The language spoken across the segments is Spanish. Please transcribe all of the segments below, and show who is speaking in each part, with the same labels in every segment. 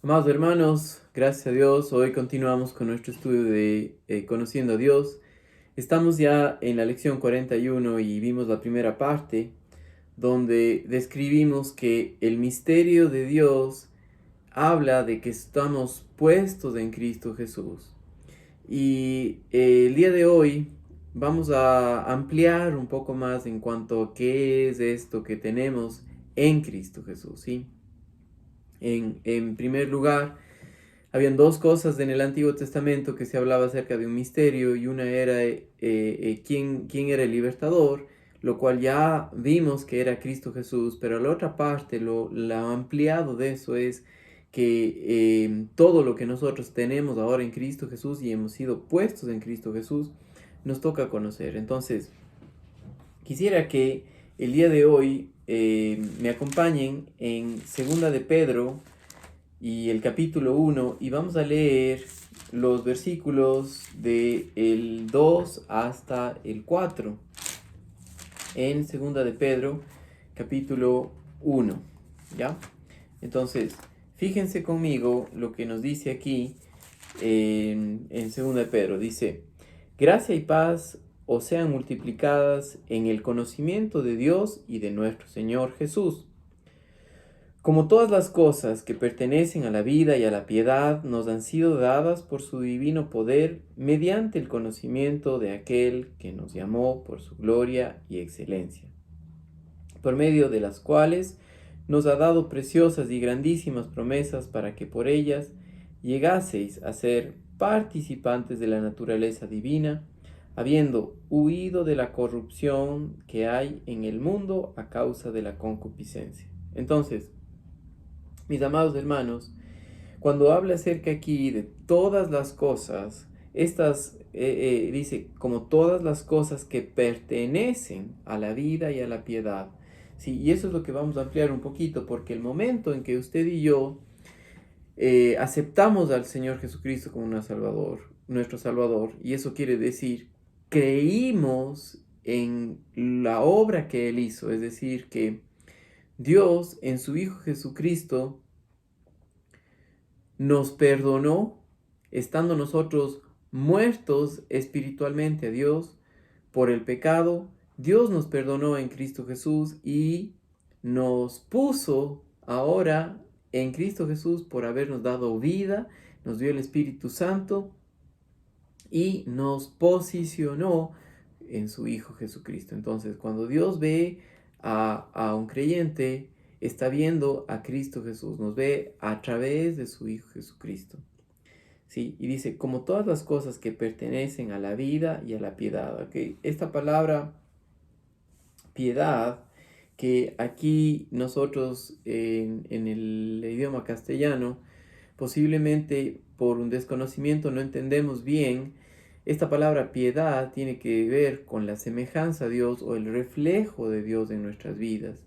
Speaker 1: Amados hermanos, gracias a Dios, hoy continuamos con nuestro estudio de Conociendo a Dios. Estamos ya en la lección 41 y vimos la primera parte donde describimos que el misterio de Dios habla de que estamos puestos en Cristo Jesús. Y el día de hoy vamos a ampliar un poco más en cuanto a qué es esto que tenemos en Cristo Jesús, ¿sí? En primer lugar, habían dos cosas en el Antiguo Testamento que se hablaba acerca de un misterio y una era quién era el libertador, lo cual ya vimos que era Cristo Jesús, pero la otra parte, lo ampliado de eso es que todo lo que nosotros tenemos ahora en Cristo Jesús y hemos sido puestos en Cristo Jesús, nos toca conocer. Entonces, quisiera que el día de hoy me acompañen en Segunda de Pedro y el capítulo 1 y vamos a leer los versículos del 2 hasta el 4 en Segunda de Pedro, capítulo 1, ¿ya? Entonces, fíjense conmigo lo que nos dice aquí en Segunda de Pedro. Dice, gracia y paz os sean multiplicadas en el conocimiento de Dios y de nuestro Señor Jesús. Como todas las cosas que pertenecen a la vida y a la piedad nos han sido dadas por su divino poder mediante el conocimiento de aquel que nos llamó por su gloria y excelencia, por medio de las cuales nos ha dado preciosas y grandísimas promesas para que por ellas llegaseis a ser participantes de la naturaleza divina, habiendo huido de la corrupción que hay en el mundo a causa de la concupiscencia. Entonces, mis amados hermanos, cuando habla acerca aquí de todas las cosas, dice, como todas las cosas que pertenecen a la vida y a la piedad. Sí, y eso es lo que vamos a ampliar un poquito, porque el momento en que usted y yo aceptamos al Señor Jesucristo como nuestro Salvador, y eso quiere decir, creímos en la obra que Él hizo, es decir, que Dios en su Hijo Jesucristo nos perdonó, estando nosotros muertos espiritualmente a Dios por el pecado. Dios nos perdonó en Cristo Jesús y nos puso ahora en Cristo Jesús por habernos dado vida, nos dio el Espíritu Santo y nos posicionó en su Hijo Jesucristo. Entonces, cuando Dios ve a un creyente, está viendo a Cristo Jesús, nos ve a través de su Hijo Jesucristo. ¿Sí? Y dice, como todas las cosas que pertenecen a la vida y a la piedad. ¿Okay? Esta palabra piedad, que aquí nosotros en el idioma castellano, posiblemente por un desconocimiento no entendemos bien. Esta palabra piedad tiene que ver con la semejanza a Dios o el reflejo de Dios en nuestras vidas.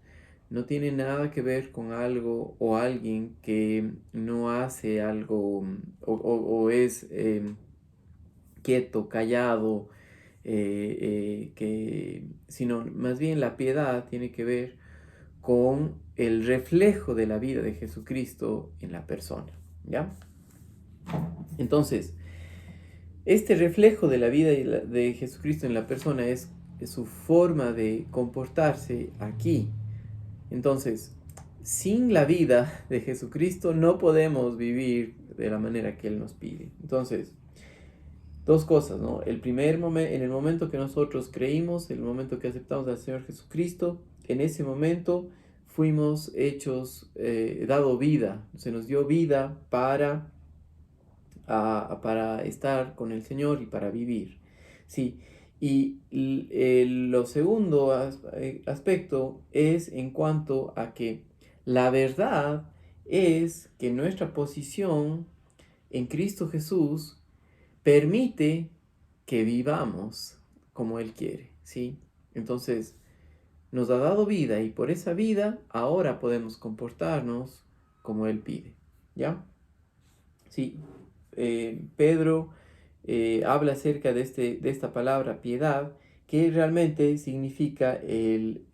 Speaker 1: No tiene nada que ver con algo o alguien que no hace algo o es quieto, callado, sino más bien la piedad tiene que ver con el reflejo de la vida de Jesucristo en la persona, ¿ya? Entonces, este reflejo de la vida de Jesucristo en la persona es su forma de comportarse aquí. Entonces, sin la vida de Jesucristo no podemos vivir de la manera que Él nos pide. Entonces, dos cosas, ¿no? En el momento que nosotros creímos, en el momento que aceptamos al Señor Jesucristo, en ese momento fuimos hechos, dado vida, se nos dio vida para estar con el Señor y para vivir, ¿sí? Y lo segundo aspecto es en cuanto a que la verdad es que nuestra posición en Cristo Jesús permite que vivamos como Él quiere, ¿sí? Entonces, nos ha dado vida y por esa vida ahora podemos comportarnos como Él pide, ¿ya? Sí, Pedro habla acerca de esta palabra piedad, que realmente significa el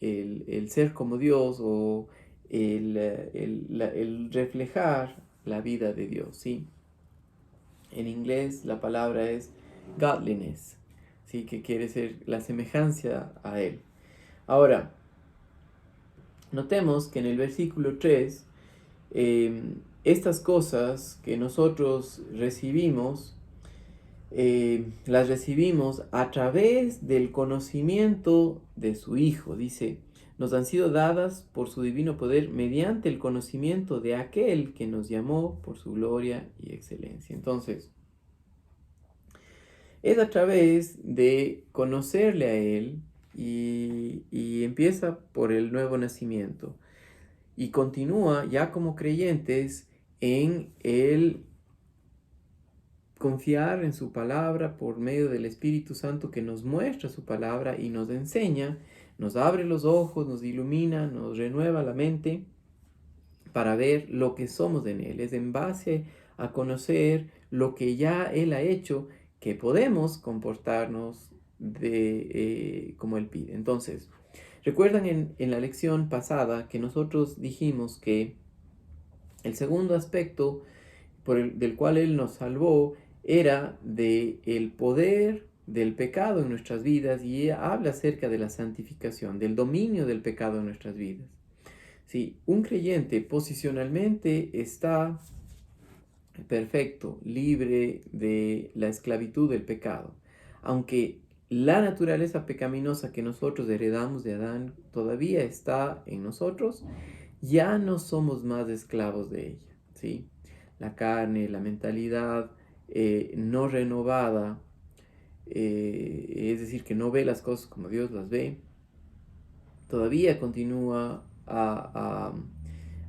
Speaker 1: ser como Dios o el reflejar la vida de Dios, ¿sí? En inglés la palabra es godliness, ¿sí? Que quiere ser la semejanza a Él. Ahora, notemos que en el versículo 3, estas cosas que nosotros recibimos, las recibimos a través del conocimiento de su Hijo. Dice, nos han sido dadas por su divino poder mediante el conocimiento de aquel que nos llamó por su gloria y excelencia. Entonces, es a través de conocerle a Él y empieza por el nuevo nacimiento y continúa ya como creyentes en el confiar en su palabra por medio del Espíritu Santo que nos muestra su palabra y nos enseña, nos abre los ojos, nos ilumina, nos renueva la mente para ver lo que somos en Él. Es en base a conocer lo que ya Él ha hecho que podemos comportarnos como Él pide. Entonces, recuerdan en la lección pasada que nosotros dijimos que el segundo aspecto del cual Él nos salvó era el poder del pecado en nuestras vidas, y habla acerca de la santificación, del dominio del pecado en nuestras vidas. Si un creyente posicionalmente está perfecto, libre de la esclavitud del pecado, aunque la naturaleza pecaminosa que nosotros heredamos de Adán todavía está en nosotros, ya no somos más esclavos de ella, ¿sí? La carne, la mentalidad no renovada, es decir, que no ve las cosas como Dios las ve, todavía continúa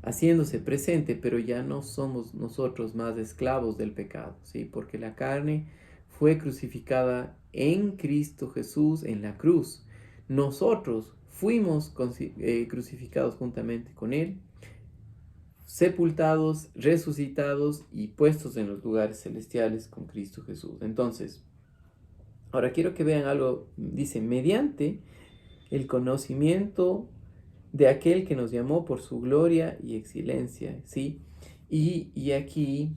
Speaker 1: haciéndose presente, pero ya no somos nosotros más esclavos del pecado, ¿sí? Porque la carne fue crucificada en Cristo Jesús en la cruz. Nosotros fuimos crucificados juntamente con Él, sepultados, resucitados y puestos en los lugares celestiales con Cristo Jesús. Entonces, ahora quiero que vean algo. Dice, mediante el conocimiento de aquel que nos llamó por su gloria y excelencia, ¿sí? Y aquí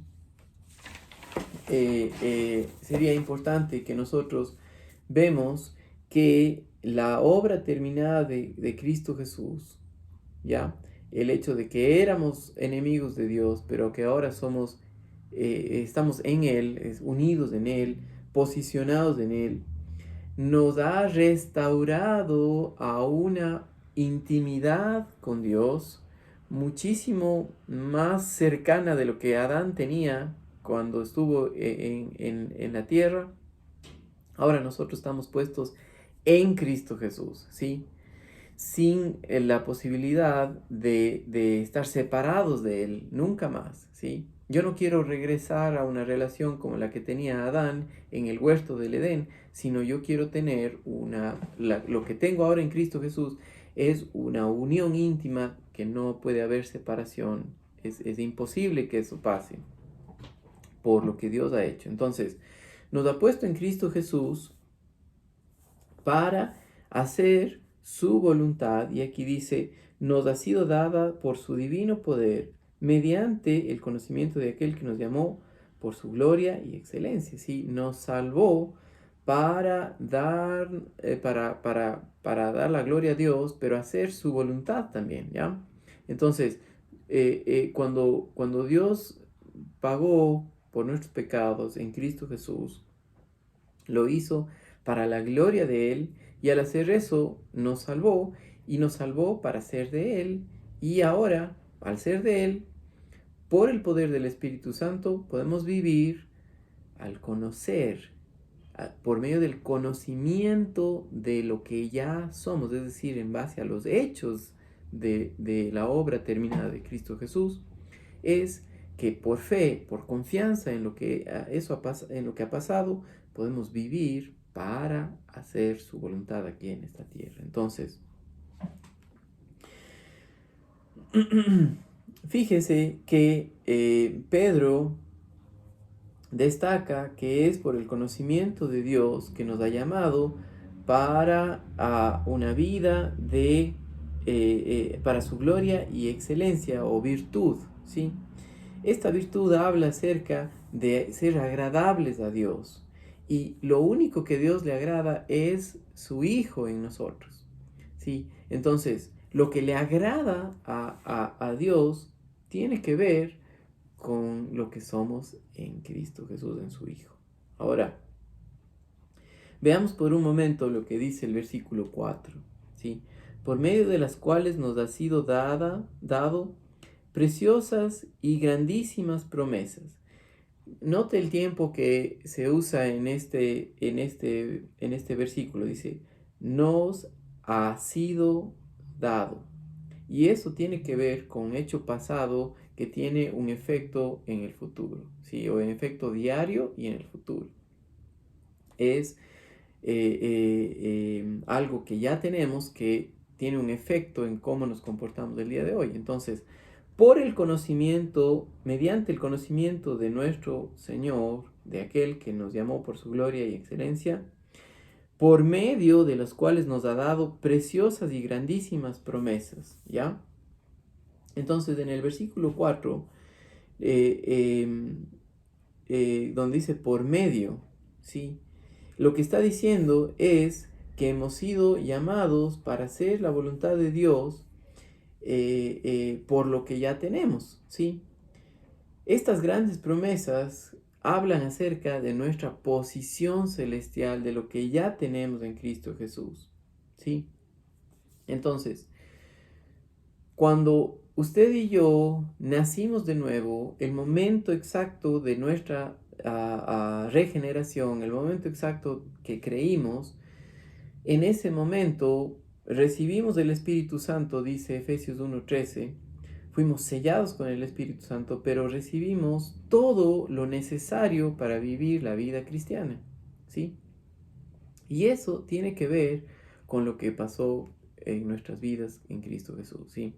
Speaker 1: sería importante que nosotros vemos que la obra terminada de Cristo Jesús, ¿ya? El hecho de que éramos enemigos de Dios, pero que ahora estamos en Él, unidos en Él, posicionados en Él, nos ha restaurado a una intimidad con Dios muchísimo más cercana de lo que Adán tenía cuando estuvo en la tierra. Ahora nosotros estamos puestos en Cristo Jesús, ¿sí? Sin la posibilidad de estar separados de Él nunca más, ¿sí? Yo no quiero regresar a una relación como la que tenía Adán en el huerto del Edén, sino yo quiero tener lo que tengo ahora en Cristo Jesús es una unión íntima que no puede haber separación. Es imposible que eso pase por lo que Dios ha hecho. Entonces, nos ha puesto en Cristo Jesús para hacer su voluntad, y aquí dice, nos ha sido dada por su divino poder, mediante el conocimiento de aquel que nos llamó por su gloria y excelencia, ¿sí? Nos salvó para dar, para dar la gloria a Dios, pero hacer su voluntad también, ¿ya? Entonces, cuando Dios pagó por nuestros pecados en Cristo Jesús, lo hizo para la gloria de Él, y al hacer eso nos salvó, y nos salvó para ser de Él, y ahora, al ser de Él, por el poder del Espíritu Santo, podemos vivir al conocer, por medio del conocimiento de lo que ya somos, es decir, en base a los hechos de la obra terminada de Cristo Jesús, es que por fe, por confianza en lo que en lo que ha pasado, podemos vivir para hacer su voluntad aquí en esta tierra. Entonces, fíjese que Pedro destaca que es por el conocimiento de Dios que nos ha llamado para una vida para su gloria y excelencia o virtud, ¿sí? esta virtud habla acerca de ser agradables a Dios. Y lo único que Dios le agrada es su Hijo en nosotros. ¿Sí? Entonces, lo que le agrada a Dios tiene que ver con lo que somos en Cristo Jesús, en su Hijo. Ahora, veamos por un momento lo que dice el versículo 4, ¿sí? Por medio de las cuales nos ha sido dado preciosas y grandísimas promesas. Note el tiempo que se usa en este versículo. Dice, nos ha sido dado. Y eso tiene que ver con un hecho pasado que tiene un efecto en el futuro, ¿sí? O en efecto diario y en el futuro. Es algo que ya tenemos que tiene un efecto en cómo nos comportamos el día de hoy. Entonces, por el conocimiento, mediante el conocimiento de nuestro Señor, de aquel que nos llamó por su gloria y excelencia, por medio de las cuales nos ha dado preciosas y grandísimas promesas, ¿ya? Entonces, en el versículo 4, donde dice por medio, ¿sí? Lo que está diciendo es que hemos sido llamados para hacer la voluntad de Dios por lo que ya tenemos, ¿sí? Estas grandes promesas hablan acerca de nuestra posición celestial, de lo que ya tenemos en Cristo Jesús, ¿sí? Entonces, cuando usted y yo nacimos de nuevo, el momento exacto de nuestra regeneración, el momento exacto que creímos, en ese momento recibimos el Espíritu Santo, dice Efesios 1:13, fuimos sellados con el Espíritu Santo, pero recibimos todo lo necesario para vivir la vida cristiana, ¿sí? Y eso tiene que ver con lo que pasó en nuestras vidas en Cristo Jesús, ¿sí?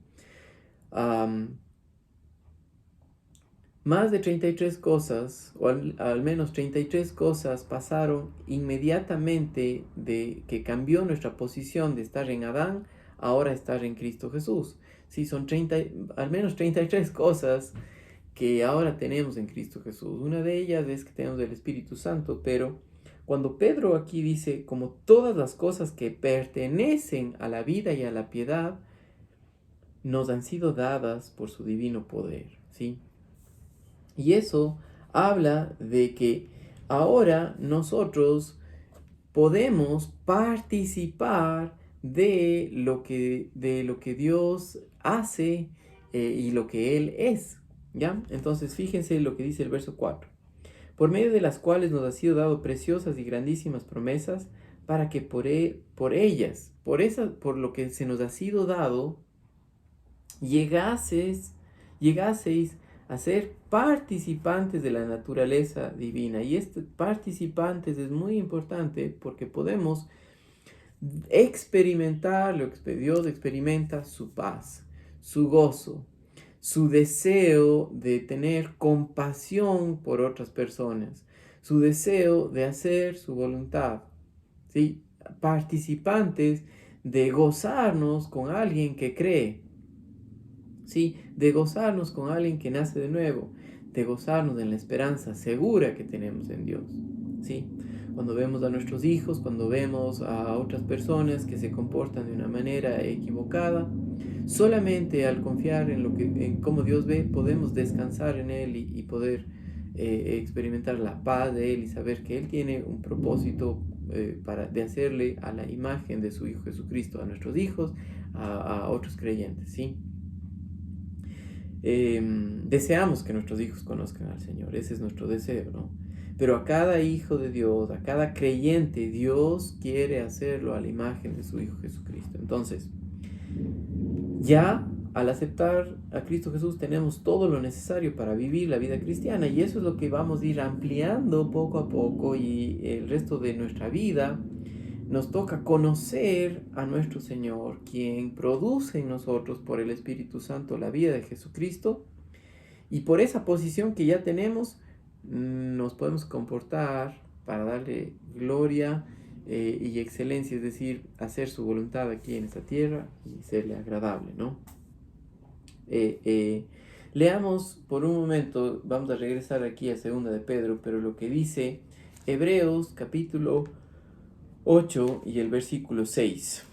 Speaker 1: Más de 33 cosas, o al menos 33 cosas pasaron inmediatamente de que cambió nuestra posición de estar en Adán, ahora estar en Cristo Jesús. Sí, son al menos 33 cosas que ahora tenemos en Cristo Jesús. Una de ellas es que tenemos el Espíritu Santo, pero cuando Pedro aquí dice, como todas las cosas que pertenecen a la vida y a la piedad, nos han sido dadas por su divino poder, ¿sí? Y eso habla de que ahora nosotros podemos participar de lo que Dios hace y lo que Él es, ¿ya? Entonces fíjense lo que dice el verso 4. Por medio de las cuales nos ha sido dado preciosas y grandísimas promesas para que por ellas, por lo que se nos ha sido dado, llegaseis a ser participantes de la naturaleza divina. Y este participantes es muy importante porque podemos experimentar lo que Dios experimenta, su paz, su gozo, su deseo de tener compasión por otras personas, su deseo de hacer su voluntad, ¿sí? Participantes de gozarnos con alguien que cree, ¿sí? De gozarnos con alguien que nace de nuevo, de gozarnos en la esperanza segura que tenemos en Dios, ¿sí? Cuando vemos a nuestros hijos, cuando vemos a otras personas que se comportan de una manera equivocada, solamente al confiar en cómo Dios ve, podemos descansar en Él y poder experimentar la paz de Él y saber que Él tiene un propósito de hacerle a la imagen de su Hijo Jesucristo, a nuestros hijos, a otros creyentes, ¿sí? Deseamos que nuestros hijos conozcan al Señor, ese es nuestro deseo, ¿no? Pero a cada hijo de Dios, a cada creyente, Dios quiere hacerlo a la imagen de su Hijo Jesucristo. Entonces, ya al aceptar a Cristo Jesús tenemos todo lo necesario para vivir la vida cristiana y eso es lo que vamos a ir ampliando poco a poco y el resto de nuestra vida nos toca conocer a nuestro Señor, quien produce en nosotros por el Espíritu Santo la vida de Jesucristo. Y por esa posición que ya tenemos, nos podemos comportar para darle gloria y excelencia, es decir, hacer su voluntad aquí en esta tierra y serle agradable, ¿no? Leamos por un momento, vamos a regresar aquí a segunda de Pedro, pero lo que dice Hebreos capítulo 8 y el versículo 6.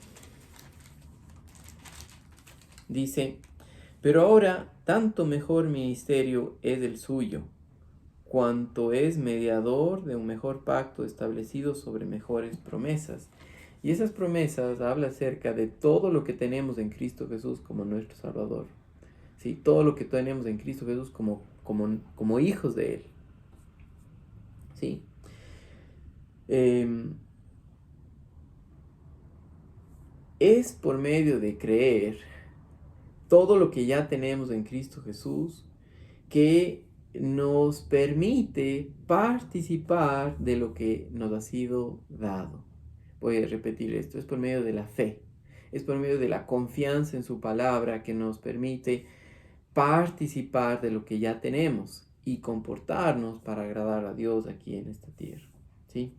Speaker 1: Dice, pero ahora tanto mejor ministerio es el suyo, cuanto es mediador de un mejor pacto establecido sobre mejores promesas. Y esas promesas habla acerca de todo lo que tenemos en Cristo Jesús como nuestro Salvador. ¿Sí? Todo lo que tenemos en Cristo Jesús como hijos de Él. ¿Sí? Es por medio de creer todo lo que ya tenemos en Cristo Jesús que nos permite participar de lo que nos ha sido dado. Voy a repetir esto, es por medio de la fe, es por medio de la confianza en su palabra que nos permite participar de lo que ya tenemos y comportarnos para agradar a Dios aquí en esta tierra, ¿sí?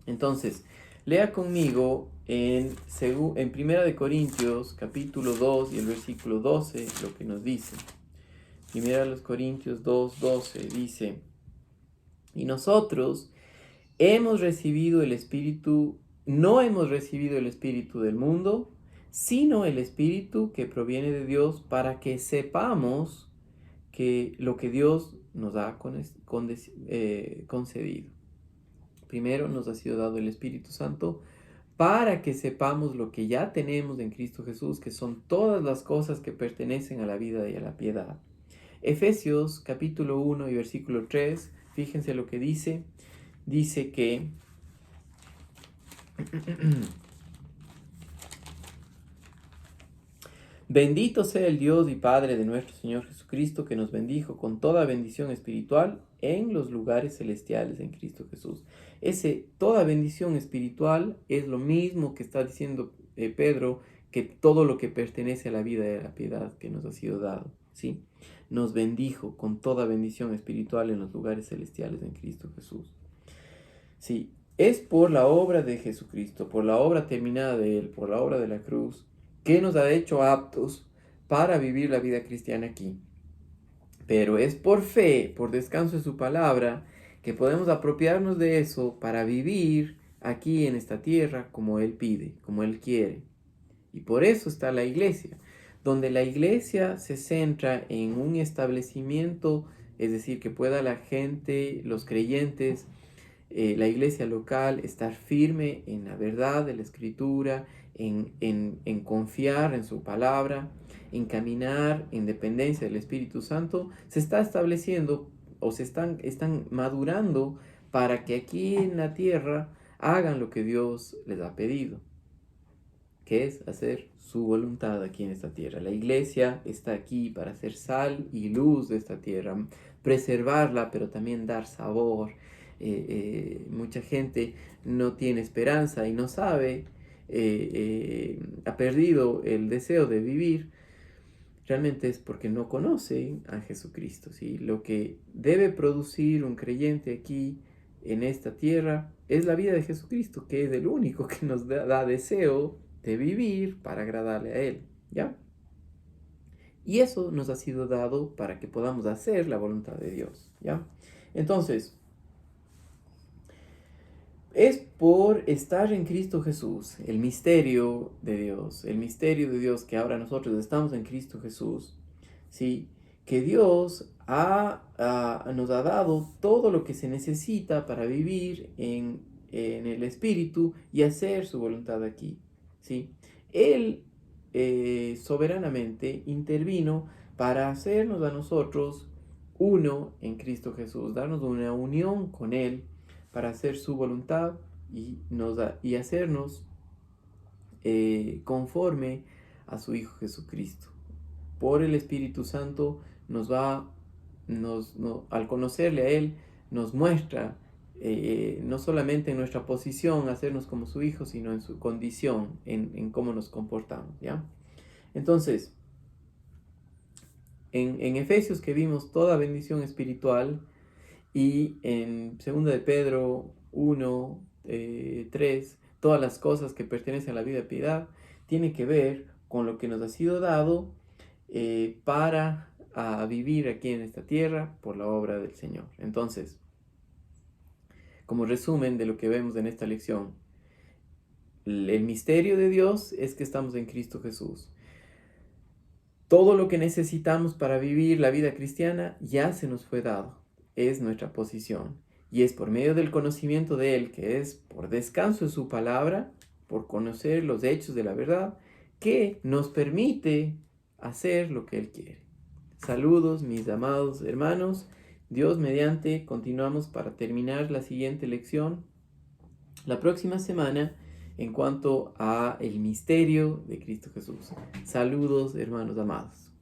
Speaker 1: Entonces, lea conmigo en Primera de Corintios capítulo 2 y el versículo 12 lo que nos dice. Primera de los Corintios 2:12 dice, y nosotros hemos recibido el Espíritu, no hemos recibido el Espíritu del mundo, sino el Espíritu que proviene de Dios para que sepamos que lo que Dios nos ha concedido. Primero nos ha sido dado el Espíritu Santo para que sepamos lo que ya tenemos en Cristo Jesús, que son todas las cosas que pertenecen a la vida y a la piedad. Efesios capítulo 1 y versículo 3, fíjense lo que dice. Dice que bendito sea el Dios y Padre de nuestro Señor Jesucristo, que nos bendijo con toda bendición espiritual en los lugares celestiales en Cristo Jesús. Toda bendición espiritual es lo mismo que está diciendo Pedro, que todo lo que pertenece a la vida y a la piedad que nos ha sido dado, ¿sí? Nos bendijo con toda bendición espiritual en los lugares celestiales en Cristo Jesús. Sí, es por la obra de Jesucristo, por la obra terminada de Él, por la obra de la cruz, que nos ha hecho aptos para vivir la vida cristiana aquí. Pero es por fe, por descanso de su palabra, que podemos apropiarnos de eso para vivir aquí en esta tierra como Él pide, como Él quiere. Y por eso está la iglesia, donde la iglesia se centra en un establecimiento, es decir, que pueda la gente, los creyentes, la iglesia local, estar firme en la verdad de la escritura, en confiar en su palabra, en caminar en dependencia del Espíritu Santo, se está estableciendo o están madurando para que aquí en la tierra hagan lo que Dios les ha pedido, que es hacer su voluntad aquí en esta tierra. La iglesia está aquí para hacer sal y luz de esta tierra, preservarla, pero también dar sabor. Mucha gente no tiene esperanza y no sabe, ha perdido el deseo de vivir. Realmente es porque no conoce a Jesucristo, ¿sí? Lo que debe producir un creyente aquí en esta tierra es la vida de Jesucristo, que es el único que nos da deseo de vivir para agradarle a Él, ¿ya? Y eso nos ha sido dado para que podamos hacer la voluntad de Dios, ¿ya? Entonces, es por estar en Cristo Jesús, el misterio de Dios que ahora nosotros estamos en Cristo Jesús, ¿sí? Que Dios nos ha dado todo lo que se necesita para vivir en el Espíritu y hacer su voluntad aquí, ¿sí? Él soberanamente intervino para hacernos a nosotros uno en Cristo Jesús, darnos una unión con Él para hacer su voluntad y hacernos conforme a su Hijo Jesucristo. Por el Espíritu Santo al conocerle a Él, nos muestra no solamente en nuestra posición hacernos como su Hijo, sino en su condición, en cómo nos comportamos, ¿ya? Entonces, en Efesios que vimos toda bendición espiritual, y en 2 de Pedro 1, 3, todas las cosas que pertenecen a la vida de piedad, tiene que ver con lo que nos ha sido dado para a vivir aquí en esta tierra por la obra del Señor. Entonces, como resumen de lo que vemos en esta lección, el misterio de Dios es que estamos en Cristo Jesús. Todo lo que necesitamos para vivir la vida cristiana ya se nos fue dado. Es nuestra posición. Y es por medio del conocimiento de Él, que es por descanso de su palabra, por conocer los hechos de la verdad, que nos permite hacer lo que Él quiere. Saludos, mis amados hermanos. Dios mediante, continuamos para terminar la siguiente lección la próxima semana en cuanto a el misterio de Cristo Jesús. Saludos, hermanos amados.